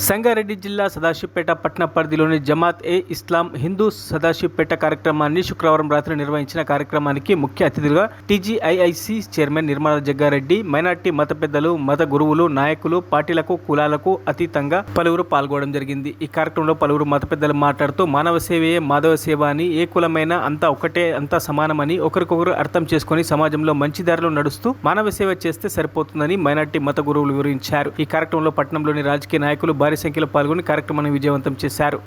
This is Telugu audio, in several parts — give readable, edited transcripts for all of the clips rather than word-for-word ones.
సంగారెడ్డి జిల్లా సదాశివపేట పట్టణ పరిధిలోని జమాత్ ఏ ఇస్లాం హిందూ సదాశివపేట కార్యక్రమాన్ని శుక్రవారం రాత్రి నిర్వహించిన కార్యక్రమానికి ముఖ్య అతిథులుగా TGIIC chairman Nirmala Jaggareddy, minority మత పెద్దలు, మత గురువులు, నాయకులు, పార్టీలకు, కులాలకు అతీతంగా పలువురు పాల్గొనడం జరిగింది. ఈ కార్యక్రమంలో పలువురు మత పెద్దలు మాట్లాడుతూ మానవ సేవయే మాధవ సేవ అని, ఏ కులమైనా అంతా ఒకటే, అంతా సమానమని, ఒకరికొకరు అర్థం చేసుకుని సమాజంలో మంచి దారిలో నడుస్తూ మానవ సేవ చేస్తే సరిపోతుందని మైనార్టీ మత గురువులు వివరించారు. ఈ కార్యక్రమంలో పట్టణంలోని రాజకీయ నాయకులు భారీ సంఖ్యలో పాల్గొని కార్యక్రమాన్ని విజయవంతం చేశారు.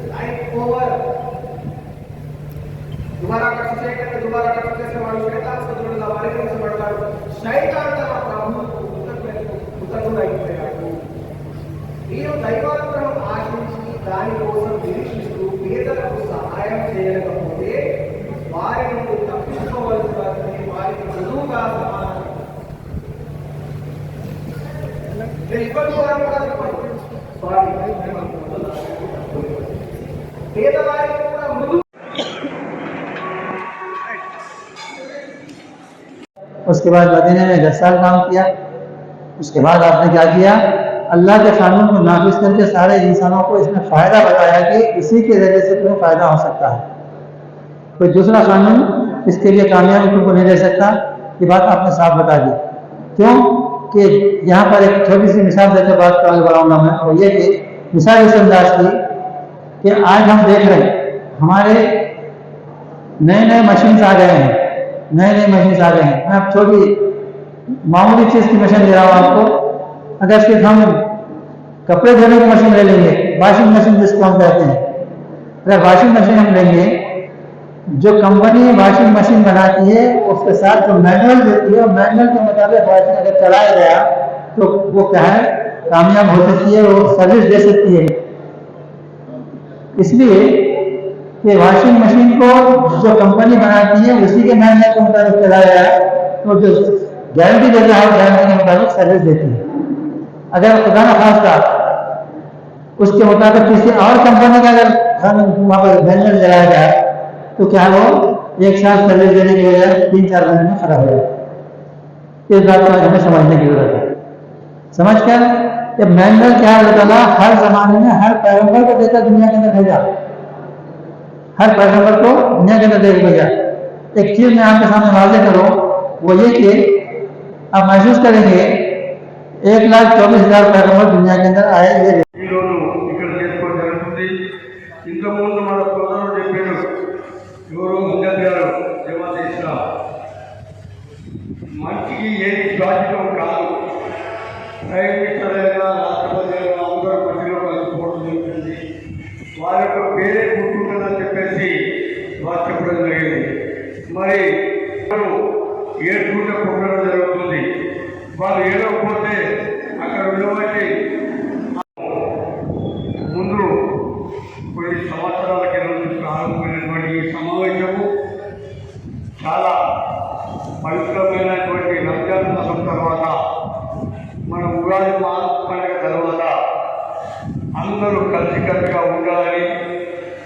उसके बाद मदीने में 10 साल काम किया। उसके बाद आपने क्या किया, अल्लाह के कानून को नाफिज करके सारे इंसानों को इसमें फ़ायदा बताया कि इसी के ज़रिए से तुम्हें फ़ायदा हो सकता है, कोई दूसरा कानून इसके लिए कामयाबी तुमको नहीं दे सकता। ये बात आपने साफ बता दी। क्यों कि यहाँ पर एक छोटी सी मिसाल देकर बात को आगे बढ़ाऊंगा मैं, और ये कि मिसाल इस अंदाज की कि आज हम देख रहे हैं हमारे नए मशीन आ गए हैं, नए मशीन आ गए हैं। मैं अब छोटी मामूली चीज़ की मशीन दे रहा हूँ आपको। अगर सिर्फ हम कपड़े धोने की मशीन ले लेंगे, वॉशिंग मशीन जिसको हम कहते हैं, अगर वॉशिंग मशीन हम लेंगे, जो कंपनी वॉशिंग मशीन बनाती है उसके साथ जो मैनुअल देती है, मैनुअल के मुताबिक वॉशिंग अगर चलाया गया तो वो क्या है, कामयाब हो सकती है, वो सर्विस दे सकती है। इसलिए कि वॉशिंग मशीन को जो कंपनी बनाती है उसी के मैनुअल के मुताबिक चलाया जाए तो जो गारंटी देता है गारंटी के मुताबिक सर्विस देती है। अगर खुदा न खास्ता उसके मुताबिक किसी और कंपनी का अगर वहाँ पर मैनुअल चलाया जाए तो क्या वो एक साल सर्विस देने के बजाय 3-4 महीने में खराब हो जाए। इस बात को हमें समझने की जरूरत है। समझकर ये मैनुअल क्या बताना, हर जमाने में हर पैगंबर को देकर दुनिया के अंदर भेजा, हर पैगंबर को दुनिया के अंदर देख भेजा। एक चीज मैं आपके सामने वाज़ेह करूं, वो ये कि आप महसूस करेंगे 1,24,000 पैगंबर दुनिया के अंदर आए। మంచికి ఏది శ్వాసితం కాదు, ప్రైమ్ మినిస్టర్ అయినా రాష్ట్రపతి అయినా అందరూ ప్రతిలో కలిసిపోవడం జరుగుతుంది. వారి యొక్క పేరే గుర్తుంటుందని చెప్పేసి వారు చెప్పడం జరిగింది. మరి ఏడ్చుకుంటే పుట్టడం జరుగుతుంది. వాళ్ళు ఏడవకపోతే అక్కడ ఉండబట్టి ముందు కొన్ని సంవత్సరాల కింద ప్రారంభమైనటువంటి ఈ సమావేశము చాలా పవిత్రమైనటువంటి రంజాన్ మాసం తర్వాత, మన ఉగాది పండుగ తర్వాత అందరూ కలిసికట్టుగా ఉండాలని,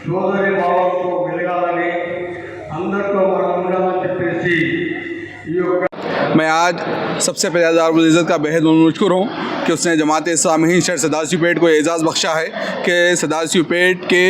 సోదరి భావంతో వెలగాలని, అందరితో మనం ఉండాలని చెప్పేసి ఈ యొక్క मैं आज सबसे पहले अज़ारुल इज़्ज़त का बेहद मुशकुर हूँ कि उसने जमात इस्लामी हिंद शहर सदाशिवपेट को एजाज़ बख्शा है कि सदाशिवपेट के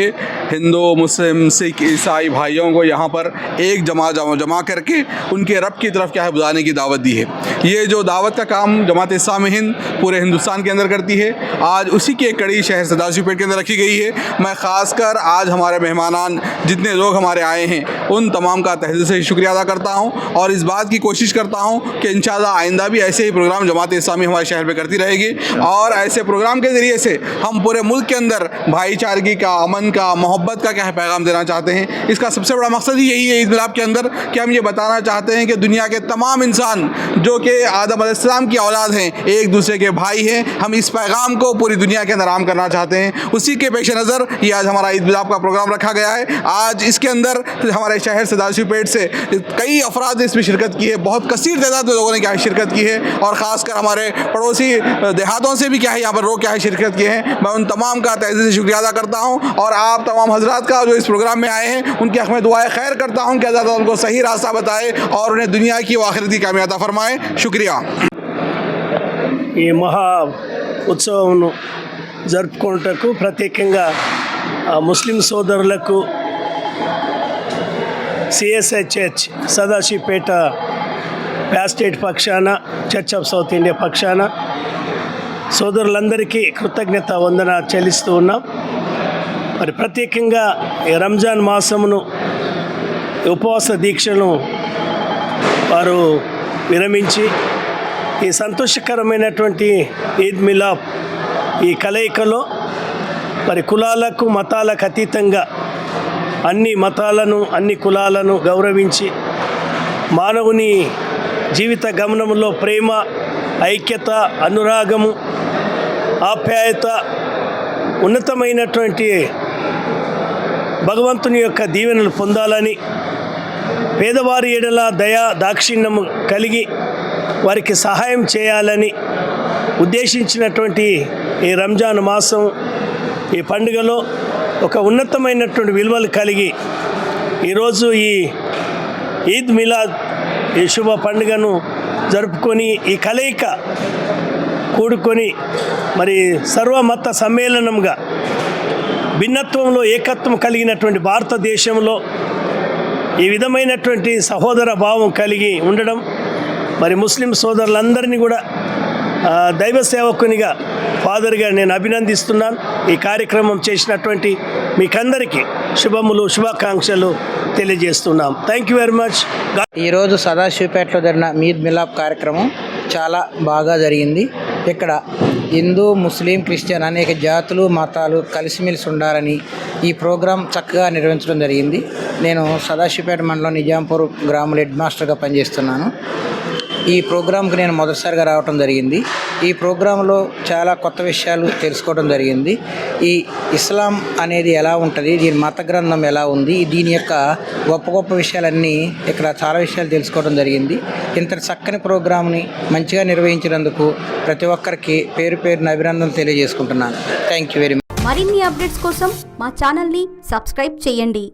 हिंदू, मुस्लिम, सिख, ईसाई भाइयों को यहाँ पर एक जमा करके उनके रब की तरफ क्या है बुलाने की दावत दी है। ये जो दावत का काम जमात इस्लामी हिंद पूरे हिंदुस्तान के अंदर करती है, आज उसी की एक कड़ी शहर सदाशिवपेट के अंदर रखी गई है। मैं ख़ासकर आज हमारे मेहमानान जितने लोग हमारे आए हैं उन तमाम का तहे दिल से शुक्रिया अदा करता हूँ, और इस बात की कोशिश करता हूँ कि इंशाअल्लाह आइंदा भी ऐसे ही प्रोग्राम जमात इस्लामी हमारे शहर में करती रहेगी, और ऐसे प्रोग्राम के ज़रिए से हम पूरे मुल्क के अंदर भाईचारगी का, अमन का, मोहब्बत का क्या है पैगाम देना चाहते हैं। इसका सबसे बड़ा मकसद ही यही है ईद मिलाद के अंदर कि हम ये बताना चाहते हैं कि दुनिया के तमाम इंसान जो कि आदम अलैहिस्सलाम की औलाद हैं, एक दूसरे के भाई हैं। हम इस पैगाम को पूरी दुनिया के अंदर आम करना चाहते हैं। उसी के पेश नज़र ये आज हमारा ईद मिलाद का प्रोग्राम रखा गया है। आज इसके अंदर हमारे शहर सदाशिवपेट से कई अफराद ने इसमें शिरकत की है, बहुत कसीर तादाद में लोगों ने क्या है शिरकत की है, और ख़ासकर हमारे पड़ोसी देहातों से भी क्या है यहाँ पर लोग क्या है शिरकत किए हैं। मैं उन तमाम का तहे दिल से शुक्रिया अदा करता हूँ, और आप तमाम हजरात का जो इस प्रोग्राम में आए हैं उनके हक़ में दुआए खैर करता हूँ कि अल्लाह ताला उनको सही रास्ता बताए और उन्हें दुनिया की व आखिरत की कामयाबी अता फरमाए। शुक्रिया। ఈ మహా ఉత్సవంను జరుపుకోవటకు ప్రత్యేకంగా ముస్లిం సోదరులకు సిఎస్ఐ చర్చ్ సదాశివపేట ప్యాస్టేట్ పక్షాన, చర్చ్ ఆఫ్ సౌత్ ఇండియా పక్షాన సోదరులందరికీ కృతజ్ఞత వందన చెల్లిస్తూ ఉన్నాం. మరి ప్రత్యేకంగా ఈ రంజాన్ మాసమును ఉపవాస దీక్షను వారు విరమించి ఈ సంతోషకరమైనటువంటి ఈద్ మిలాద్ ఈ కలయికలో మరి కులాలకు మతాలకు అతీతంగా అన్ని మతాలను అన్ని కులాలను గౌరవించి మానవుని జీవిత గమనంలో ప్రేమ, ఐక్యత, అనురాగము, ఆప్యాయత, ఉన్నతమైనటువంటి భగవంతుని యొక్క దీవెనలు పొందాలని, పేదవారి ఎడల దయా దాక్షిణ్యము కలిగి వారికి సహాయం చేయాలని ఉద్దేశించినటువంటి ఈ రంజాన్ మాసం ఈ పండుగలో ఒక ఉన్నతమైనటువంటి విలువలు కలిగి ఈరోజు ఈ ఈద్ మిలాద్ ఈ శుభ పండుగను జరుపుకొని ఈ కలయిక కూడుకొని మరి సర్వమత సమ్మేళనంగా భిన్నత్వంలో ఏకత్వం కలిగినటువంటి భారతదేశంలో ఈ విధమైనటువంటి సహోదర భావం కలిగి ఉండడం మరి ముస్లిం సోదరులందరినీ కూడా దైవ సేవకునిగా ఫాదర్గా నేను అభినందిస్తున్నాను. ఈ కార్యక్రమం చేసినటువంటి మీకందరికీ శుభములు, శుభాకాంక్షలు తెలియజేస్తున్నాం. Thank you very much. ఈరోజు సదాశివపేటలో జరిగిన ఈద్ మిలాద్ కార్యక్రమం చాలా బాగా జరిగింది. ఇక్కడ హిందూ, ముస్లిం, క్రిస్టియన్ అనేక జాతులు, మతాలు కలిసిమెలిసి ఉండాలని ఈ ప్రోగ్రాం చక్కగా నిర్వహించడం జరిగింది. నేను సదాశివపేట మండలం నిజాంపూర్ గ్రామంలో హెడ్ మాస్టర్గా పనిచేస్తున్నాను. ఈ ప్రోగ్రాంకి నేను మొదటిసారిగా రావడం జరిగింది. ఈ ప్రోగ్రాంలో చాలా కొత్త విషయాలు తెలుసుకోవడం జరిగింది. ఈ ఇస్లాం అనేది ఎలా ఉంటుంది, దీని మత గ్రంథం ఎలా ఉంది, దీని యొక్క గొప్ప గొప్ప విషయాలన్నీ ఇక్కడ చాలా విషయాలు తెలుసుకోవడం జరిగింది. ఇంతటి చక్కని ప్రోగ్రాంని మంచిగా నిర్వహించినందుకు ప్రతి ఒక్కరికి పేరు పేరున అభినందనలు తెలియజేసుకుంటున్నాను. Thank you very much. మరిన్ని అప్డేట్స్ కోసం మా ఛానల్ని సబ్స్క్రైబ్ చేయండి.